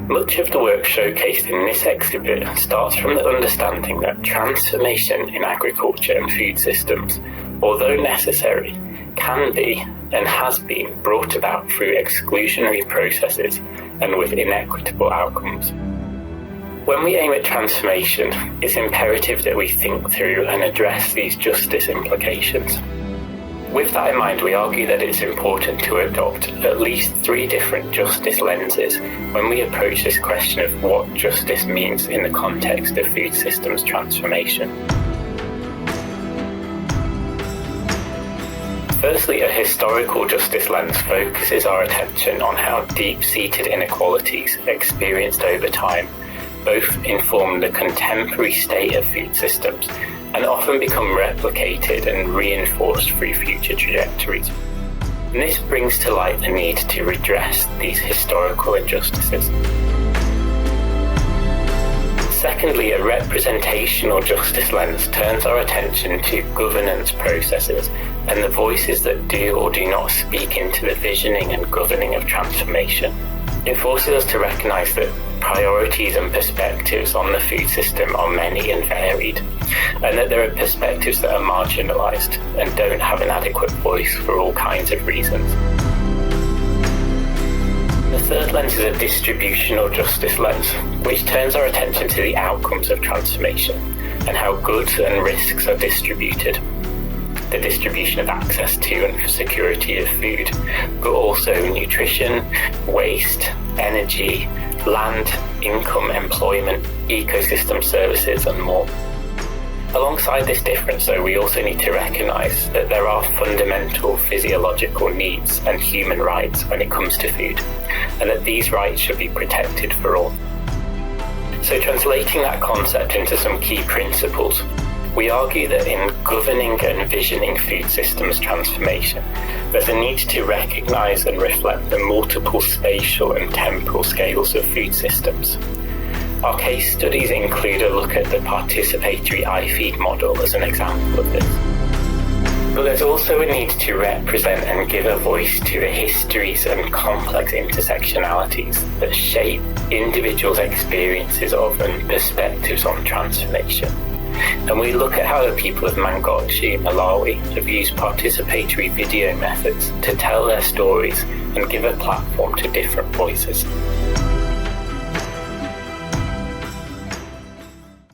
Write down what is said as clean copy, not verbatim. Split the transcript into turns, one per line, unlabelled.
Much of the work showcased in this exhibit starts from the understanding that transformation in agriculture and food systems, although necessary, can be and has been brought about through exclusionary processes and with inequitable outcomes. When we aim at transformation, it's imperative that we think through and address these justice implications. With that in mind, we argue that it's important to adopt at least 3 different justice lenses when we approach this question of what justice means in the context of food systems transformation. Firstly, a historical justice lens focuses our attention on how deep-seated inequalities experienced over time both inform the contemporary state of food systems and often become replicated and reinforced through future trajectories. And this brings to light the need to redress these historical injustices. Secondly, a representational justice lens turns our attention to governance processes and the voices that do or do not speak into the visioning and governing of transformation. It forces us to recognise that priorities and perspectives on the food system are many and varied, and that there are perspectives that are marginalised and don't have an adequate voice for all kinds of reasons. The third lens is a distributional justice lens, which turns our attention to the outcomes of transformation and how goods and risks are distributed. The distribution of access to and security of food, but also nutrition, waste, energy, land, income, employment, ecosystem services, and more. Alongside this difference, though, we also need to recognise that there are fundamental physiological needs and human rights when it comes to food, and that these rights should be protected for all. So translating that concept into some key principles, we argue that in governing and visioning food systems transformation, there's a need to recognise and reflect the multiple spatial and temporal scales of food systems. Our case studies include a look at the participatory iFeed model as an example of this. But there's also a need to represent and give a voice to the histories and complex intersectionalities that shape individuals' experiences of and perspectives on transformation. And we look at how the people of Mangochi, Malawi, have used participatory video methods to tell their stories and give a platform to different voices.